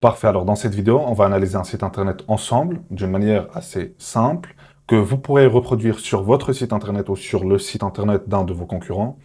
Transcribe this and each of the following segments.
Parfait, alors dans cette vidéo, on va analyser un site internet ensemble, d'une manière assez simple, que vous pourrez reproduire sur votre site internet ou sur le site internet d'un de vos concurrents.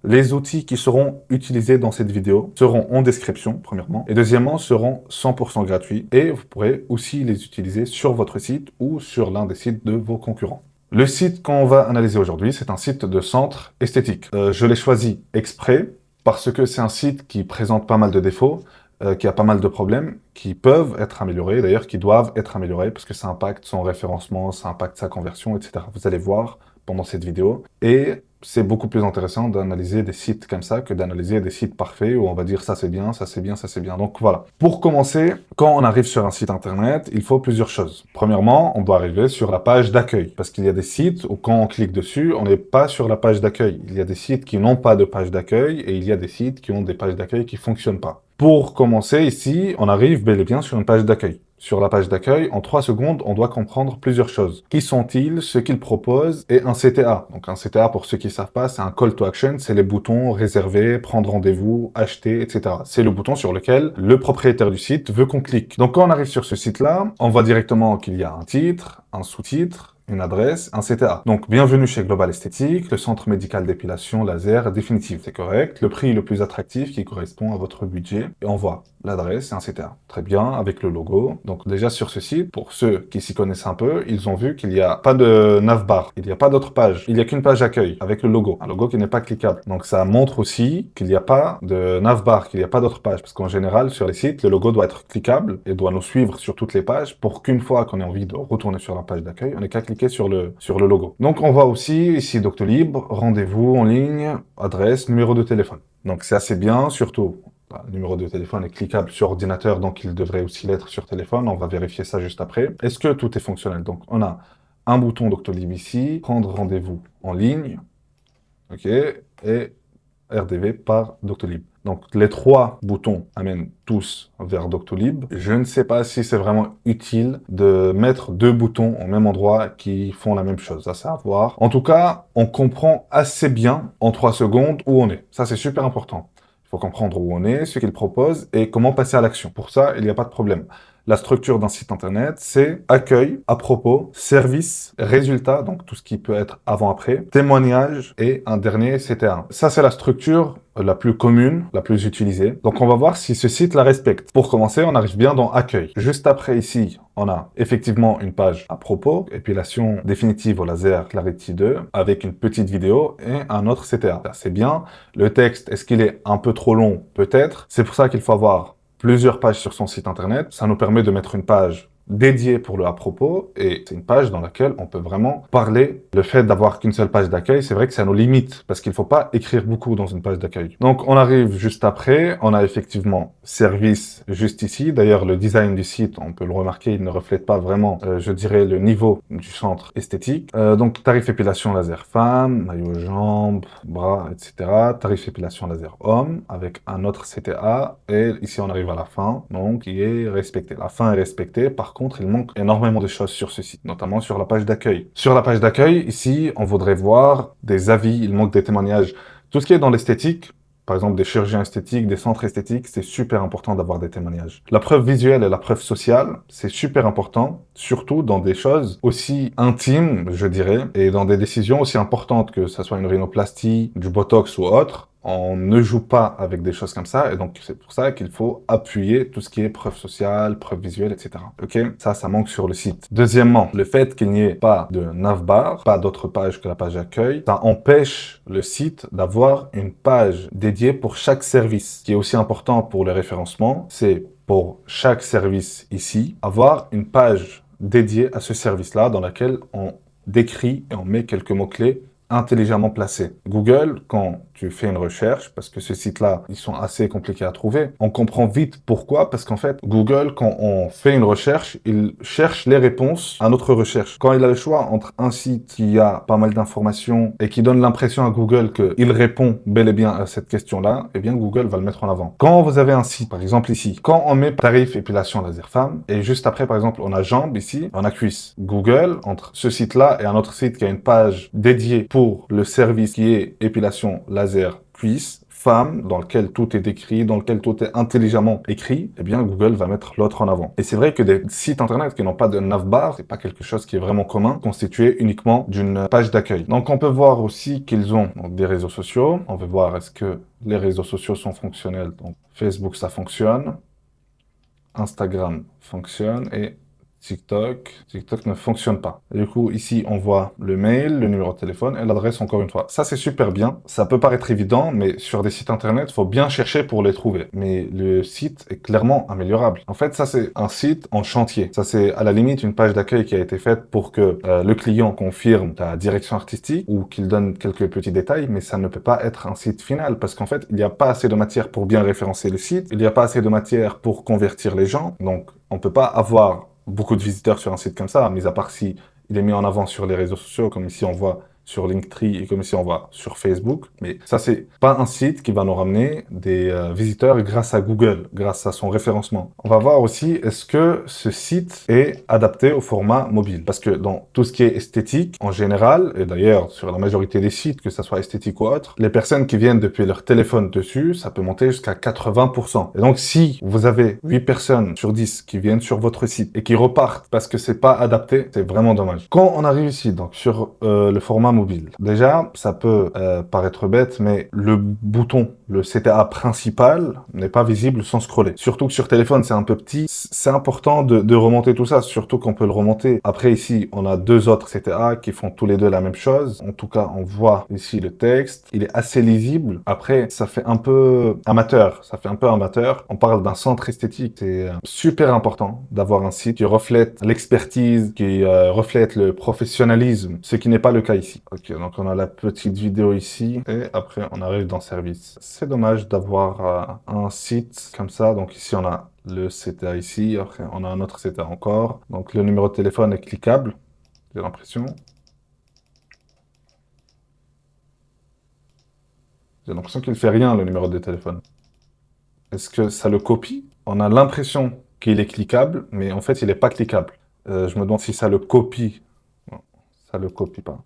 Les outils qui seront utilisés dans cette vidéo seront en description, premièrement, et deuxièmement, seront 100% gratuits, et vous pourrez aussi les utiliser sur votre site ou sur l'un des sites de vos concurrents. Le site qu'on va analyser aujourd'hui, c'est un site de centre esthétique. Je l'ai choisi exprès parce que c'est un site qui présente pas mal de défauts, qui a pas mal de problèmes, qui peuvent être améliorés, d'ailleurs qui doivent être améliorés, parce que ça impacte son référencement, ça impacte sa conversion, etc. Vous allez voir pendant cette vidéo. Et c'est beaucoup plus intéressant d'analyser des sites comme ça que d'analyser des sites parfaits où on va dire ça c'est bien, ça c'est bien, ça c'est bien. Donc voilà. Pour commencer, quand on arrive sur un site internet, il faut plusieurs choses. Premièrement, on doit arriver sur la page d'accueil. Parce qu'il y a des sites où quand on clique dessus, on n'est pas sur la page d'accueil. Il y a des sites qui n'ont pas de page d'accueil et il y a des sites qui ont des pages d'accueil qui ne fonctionnent pas. Pour commencer ici, on arrive bel et bien sur une page d'accueil. Sur la page d'accueil, en 3 secondes, on doit comprendre plusieurs choses. Qui sont-ils, ce qu'ils proposent et un CTA. Donc un CTA, pour ceux qui ne savent pas, c'est un call to action, c'est les boutons réserver, prendre rendez-vous, acheter, etc. C'est le bouton sur lequel le propriétaire du site veut qu'on clique. Donc quand on arrive sur ce site-là, on voit directement qu'il y a un titre, un sous-titre, une adresse, un CTA. Donc, bienvenue chez Global Esthétique, le centre médical d'épilation laser définitive. C'est correct. Le prix le plus attractif qui correspond à votre budget. Et on voit l'adresse et un CTA. Très bien, avec le logo. Donc, déjà sur ce site, pour ceux qui s'y connaissent un peu, ils ont vu qu'il n'y a pas de navbar. Il n'y a pas d'autre page. Il n'y a qu'une page accueil avec le logo. Un logo qui n'est pas cliquable. Donc, ça montre aussi qu'il n'y a pas de navbar, qu'il n'y a pas d'autre page. Parce qu'en général, sur les sites, le logo doit être cliquable et doit nous suivre sur toutes les pages pour qu'une fois qu'on ait envie de retourner sur la page d'accueil, on n'ait qu'à cliquer sur le logo. Donc, on voit aussi ici Doctolib, rendez-vous en ligne, adresse, numéro de téléphone. Donc, c'est assez bien, surtout, le numéro de téléphone est cliquable sur ordinateur, donc il devrait aussi l'être sur téléphone. On va vérifier ça juste après. Est-ce que tout est fonctionnel? Donc, on a un bouton Doctolib ici, prendre rendez-vous en ligne, ok, et RDV par Doctolib. Donc, les 3 boutons amènent tous vers Doctolib. Je ne sais pas si c'est vraiment utile de mettre 2 boutons au même endroit qui font la même chose. Ça, c'est à voir. En tout cas, on comprend assez bien en 3 secondes où on est. Ça, c'est super important. Il faut comprendre où on est, ce qu'il propose et comment passer à l'action. Pour ça, il n'y a pas de problème. La structure d'un site internet, c'est accueil, à propos, service, résultat, donc tout ce qui peut être avant-après, témoignage et un dernier CTA. Ça, c'est la structure la plus commune, la plus utilisée. Donc, on va voir si ce site la respecte. Pour commencer, on arrive bien dans accueil. Juste après, ici, on a effectivement une page à propos, épilation définitive au laser Clarity 2, avec une petite vidéo et un autre CTA. C'est bien. Le texte, est-ce qu'il est un peu trop long? Peut-être. C'est pour ça qu'il faut avoir plusieurs pages sur son site internet. Ça nous permet de mettre une page dédiée pour le à propos et c'est une page dans laquelle on peut vraiment parler. Le fait d'avoir qu'une seule page d'accueil, c'est vrai que ça nous limite parce qu'il ne faut pas écrire beaucoup dans une page d'accueil. Donc on arrive juste après, on a effectivement service juste ici. D'ailleurs le design du site, on peut le remarquer, il ne reflète pas vraiment, je dirais, le niveau du centre esthétique. Donc tarif épilation laser femme, maillot jambes, bras, etc. Tarif épilation laser homme avec un autre CTA et ici on arrive à la fin, donc qui est respecté. La fin est respectée. Par contre, il manque énormément de choses sur ce site, notamment sur la page d'accueil. Sur la page d'accueil, ici, on voudrait voir des avis, il manque des témoignages. Tout ce qui est dans l'esthétique, par exemple des chirurgiens esthétiques, des centres esthétiques, c'est super important d'avoir des témoignages. La preuve visuelle et la preuve sociale, c'est super important, surtout dans des choses aussi intimes, je dirais, et dans des décisions aussi importantes que ce soit une rhinoplastie, du botox ou autre. On ne joue pas avec des choses comme ça, et donc c'est pour ça qu'il faut appuyer tout ce qui est preuve sociale, preuve visuelle, etc. Ok? Ça manque sur le site. Deuxièmement, le fait qu'il n'y ait pas de navbar, pas d'autre page que la page accueil, ça empêche le site d'avoir une page dédiée pour chaque service. Ce qui est aussi important pour le référencement, c'est pour chaque service ici, avoir une page dédiée à ce service-là dans laquelle on décrit et on met quelques mots-clés intelligemment placés. Google, quand tu fais une recherche, parce que ces sites-là, ils sont assez compliqués à trouver, on comprend vite pourquoi, parce qu'en fait, Google, quand on fait une recherche, il cherche les réponses à notre recherche. Quand il a le choix entre un site qui a pas mal d'informations et qui donne l'impression à Google qu'il répond bel et bien à cette question-là, eh bien Google va le mettre en avant. Quand vous avez un site, par exemple ici, quand on met tarif épilation laser femme, et juste après, par exemple, on a jambes ici, on a cuisse. Google, entre ce site-là et un autre site qui a une page dédiée pour le service qui est épilation laser cuisse, spam, dans lequel tout est décrit, dans lequel tout est intelligemment écrit, eh bien Google va mettre l'autre en avant. Et c'est vrai que des sites internet qui n'ont pas de navbar, c'est pas quelque chose qui est vraiment commun, constitué uniquement d'une page d'accueil. Donc on peut voir aussi qu'ils ont donc, des réseaux sociaux. On veut voir est-ce que les réseaux sociaux sont fonctionnels. Donc Facebook ça fonctionne, Instagram fonctionne et TikTok ne fonctionne pas. Et du coup, ici, on voit le mail, le numéro de téléphone et l'adresse encore une fois. Ça, c'est super bien. Ça peut paraître évident, mais sur des sites internet, il faut bien chercher pour les trouver. Mais le site est clairement améliorable. En fait, ça, c'est un site en chantier. Ça, c'est à la limite une page d'accueil qui a été faite pour que le client confirme la direction artistique ou qu'il donne quelques petits détails, mais ça ne peut pas être un site final parce qu'en fait, il n'y a pas assez de matière pour bien référencer le site. Il n'y a pas assez de matière pour convertir les gens. Donc, on peut pas avoir beaucoup de visiteurs sur un site comme ça, mis à part si il est mis en avant sur les réseaux sociaux, comme ici on voit sur Linktree et comme ici on voit sur Facebook. Mais ça, c'est pas un site qui va nous ramener des visiteurs grâce à Google, grâce à son référencement. On va voir aussi, est-ce que ce site est adapté au format mobile? Parce que dans tout ce qui est esthétique, en général, et d'ailleurs sur la majorité des sites, que ça soit esthétique ou autre, les personnes qui viennent depuis leur téléphone dessus, ça peut monter jusqu'à 80%. Et donc, si vous avez 8 personnes sur 10 qui viennent sur votre site et qui repartent parce que c'est pas adapté, c'est vraiment dommage. Quand on arrive ici, donc sur le format mobile. Déjà, ça peut paraître bête, mais le bouton, le CTA principal, n'est pas visible sans scroller. Surtout que sur téléphone, c'est un peu petit. C'est important de remonter tout ça, surtout qu'on peut le remonter. Après, ici, on a deux autres CTA qui font tous les deux la même chose. En tout cas, on voit ici le texte. Il est assez lisible. Après, ça fait un peu amateur. Ça fait un peu amateur. On parle d'un centre esthétique. C'est super important d'avoir un site qui reflète l'expertise, qui reflète le professionnalisme, ce qui n'est pas le cas ici. Ok, donc on a la petite vidéo ici et après on arrive dans service. C'est dommage d'avoir un site comme ça. Donc ici on a le CTA ici, après on a un autre CTA encore. Donc le numéro de téléphone est cliquable, j'ai l'impression. J'ai l'impression qu'il fait rien le numéro de téléphone. Est-ce que ça le copie? On a l'impression qu'il est cliquable, mais en fait il n'est pas cliquable. Je me demande si ça le copie. Non, ça le copie pas.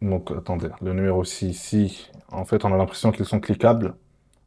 Donc, attendez, le numéro 6 ici, en fait, on a l'impression qu'ils sont cliquables,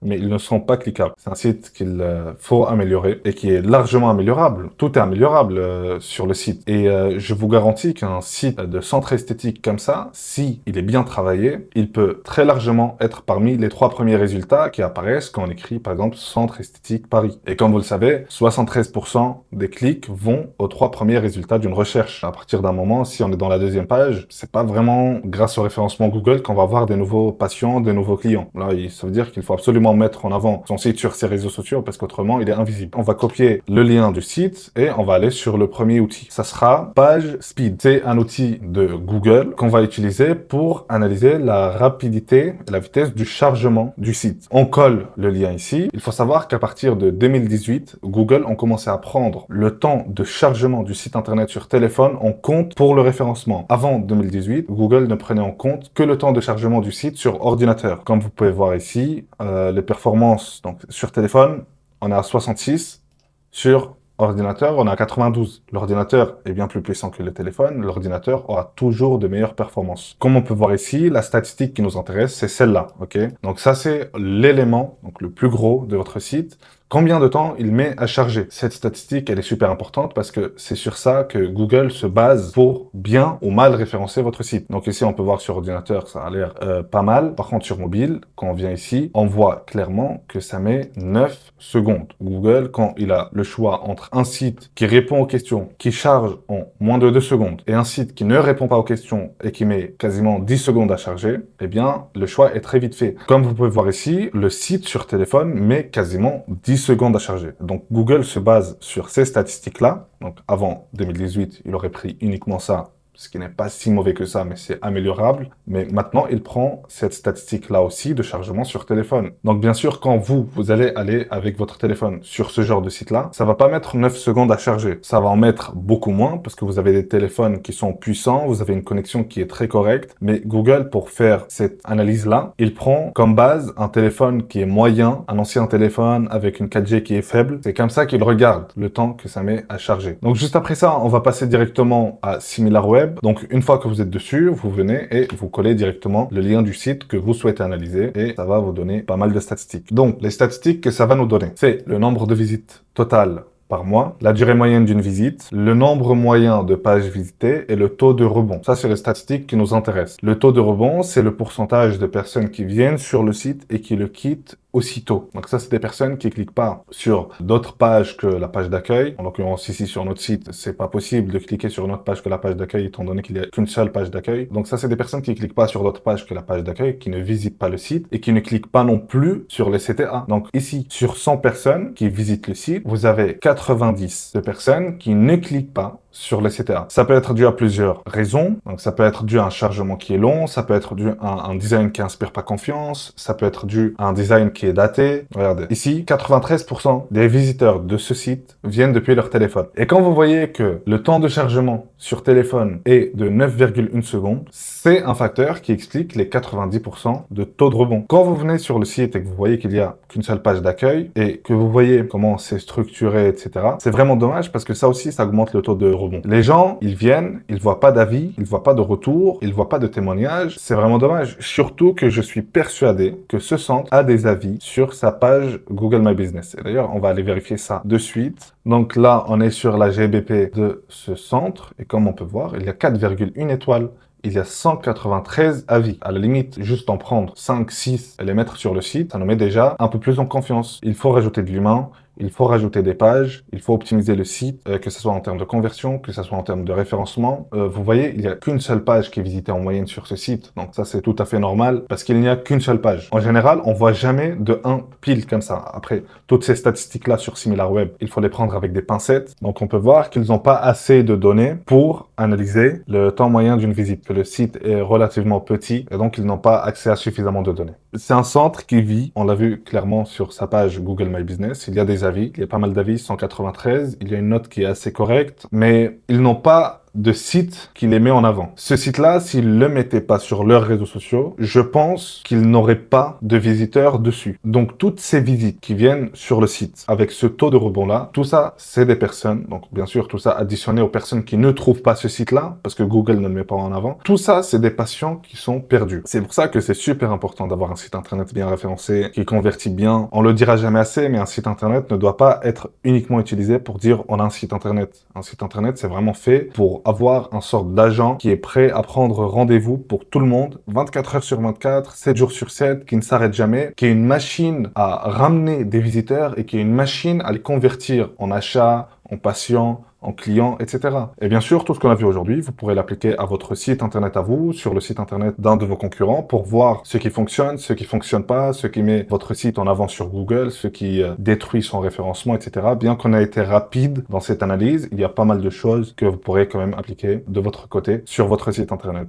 mais ils ne sont pas cliquables. C'est un site qu'il faut améliorer et qui est largement améliorable. Tout est améliorable sur le site. Et je vous garantis qu'un site de centre esthétique comme ça, si il est bien travaillé, il peut très largement être parmi les 3 premiers résultats qui apparaissent quand on écrit, par exemple, Centre esthétique Paris. Et comme vous le savez, 73% des clics vont aux 3 premiers résultats d'une recherche. À partir d'un moment, si on est dans la deuxième page, c'est pas vraiment grâce au référencement Google qu'on va avoir des nouveaux patients, des nouveaux clients. Là, ça veut dire qu'il faut absolument mettre en avant son site sur ses réseaux sociaux parce qu'autrement, il est invisible. On va copier le lien du site et on va aller sur le premier outil. Ça sera Page Speed. C'est un outil de Google qu'on va utiliser pour analyser la rapidité et la vitesse du chargement du site. On colle le lien ici. Il faut savoir qu'à partir de 2018, Google ont commencé à prendre le temps de chargement du site internet sur téléphone en compte pour le référencement. Avant 2018, Google ne prenait en compte que le temps de chargement du site sur ordinateur. Comme vous pouvez voir ici, les performances donc sur téléphone, on est à 66, sur ordinateur, on est à 92. L'ordinateur est bien plus puissant que le téléphone, l'ordinateur aura toujours de meilleures performances. Comme on peut voir ici, la statistique qui nous intéresse, c'est celle-là, ok? Donc ça, c'est l'élément, donc le plus gros de votre site. Combien de temps il met à charger? Cette statistique, elle est super importante parce que c'est sur ça que Google se base pour bien ou mal référencer votre site. Donc ici, on peut voir sur ordinateur, ça a l'air pas mal. Par contre, sur mobile, quand on vient ici, on voit clairement que ça met 9 secondes. Google, quand il a le choix entre un site qui répond aux questions, qui charge en moins de 2 secondes, et un site qui ne répond pas aux questions et qui met quasiment 10 secondes à charger, eh bien, le choix est très vite fait. Comme vous pouvez voir ici, le site sur téléphone met quasiment 10 secondes à charger. Donc Google se base sur ces statistiques-là. Donc avant 2018, il aurait pris uniquement ça, ce qui n'est pas si mauvais que ça, mais c'est améliorable. Mais maintenant, il prend cette statistique-là aussi de chargement sur téléphone. Donc bien sûr, quand vous allez aller avec votre téléphone sur ce genre de site-là, ça va pas mettre 9 secondes à charger. Ça va en mettre beaucoup moins parce que vous avez des téléphones qui sont puissants, vous avez une connexion qui est très correcte. Mais Google, pour faire cette analyse-là, il prend comme base un téléphone qui est moyen, un ancien téléphone avec une 4G qui est faible. C'est comme ça qu'il regarde le temps que ça met à charger. Donc juste après ça, on va passer directement à SimilarWeb. SimilarWeb. Donc, une fois que vous êtes dessus, vous venez et vous collez directement le lien du site que vous souhaitez analyser et ça va vous donner pas mal de statistiques. Donc, les statistiques que ça va nous donner, c'est le nombre de visites totales par mois, la durée moyenne d'une visite, le nombre moyen de pages visitées et le taux de rebond. Ça, c'est les statistiques qui nous intéressent. Le taux de rebond, c'est le pourcentage de personnes qui viennent sur le site et qui le quittent aussitôt. Donc ça, c'est des personnes qui cliquent pas sur d'autres pages que la page d'accueil. En l'occurrence, ici, sur notre site, c'est pas possible de cliquer sur une autre page que la page d'accueil, étant donné qu'il y a qu'une seule page d'accueil. Donc ça, c'est des personnes qui cliquent pas sur d'autres pages que la page d'accueil, qui ne visitent pas le site et qui ne cliquent pas non plus sur les CTA. Donc ici, sur 100 personnes qui visitent le site, vous avez 90 de personnes qui ne cliquent pas sur les CTA. Ça peut être dû à plusieurs raisons. Donc, ça peut être dû à un chargement qui est long, ça peut être dû à un design qui inspire pas confiance, ça peut être dû à un design qui est daté. Regardez. Ici, 93% des visiteurs de ce site viennent depuis leur téléphone. Et quand vous voyez que le temps de chargement sur téléphone est de 9,1 secondes, c'est un facteur qui explique les 90% de taux de rebond. Quand vous venez sur le site et que vous voyez qu'il y a qu'une seule page d'accueil et que vous voyez comment c'est structuré, etc., c'est vraiment dommage parce que ça aussi, ça augmente le taux de rebond. Les gens, ils viennent, ils voient pas d'avis, ils voient pas de retour, ils voient pas de témoignages. C'est vraiment dommage. Surtout que je suis persuadé que ce centre a des avis sur sa page Google My Business. Et d'ailleurs, on va aller vérifier ça de suite. Donc là, on est sur la GBP de ce centre. Et comme on peut voir, il y a 4,1 étoiles. Il y a 193 avis. À la limite, juste en prendre 5, 6 et les mettre sur le site, ça nous met déjà un peu plus en confiance. Il faut rajouter de l'humain. Il faut rajouter des pages, il faut optimiser le site, que ce soit en termes de conversion, que ce soit en termes de référencement. Vous voyez, il n'y a qu'une seule page qui est visitée en moyenne sur ce site. Donc ça, c'est tout à fait normal parce qu'il n'y a qu'une seule page. En général, on voit jamais de 1 pile comme ça. Après, toutes ces statistiques-là sur SimilarWeb, il faut les prendre avec des pincettes. Donc on peut voir qu'ils n'ont pas assez de données pour analyser le temps moyen d'une visite, que le site est relativement petit et donc ils n'ont pas accès à suffisamment de données. C'est un centre qui vit, on l'a vu clairement sur sa page Google My Business, il y a des avis, il y a pas mal d'avis, 193, il y a une note qui est assez correcte, mais ils n'ont pas de site qui les met en avant. Ce site-là, s'ils le mettaient pas sur leurs réseaux sociaux, je pense qu'ils n'auraient pas de visiteurs dessus. Donc, toutes ces visites qui viennent sur le site avec ce taux de rebond-là, tout ça, c'est des personnes. Donc, bien sûr, tout ça additionné aux personnes qui ne trouvent pas ce site-là, parce que Google ne le met pas en avant. Tout ça, c'est des patients qui sont perdus. C'est pour ça que c'est super important d'avoir un site internet bien référencé, qui convertit bien. On le dira jamais assez, mais un site internet ne doit pas être uniquement utilisé pour dire on a un site internet. Un site internet, c'est vraiment fait pour avoir un sorte d'agent qui est prêt à prendre rendez-vous pour tout le monde, 24 heures sur 24, 7 jours sur 7, qui ne s'arrête jamais, qui est une machine à ramener des visiteurs et qui est une machine à les convertir en achats, en patients, en clients, etc. Et bien sûr, tout ce qu'on a vu aujourd'hui, vous pourrez l'appliquer à votre site internet à vous, sur le site internet d'un de vos concurrents, pour voir ce qui fonctionne, ce qui fonctionne pas, ce qui met votre site en avant sur Google, ce qui détruit son référencement, etc. Bien qu'on a été rapide dans cette analyse, il y a pas mal de choses que vous pourrez quand même appliquer de votre côté sur votre site internet.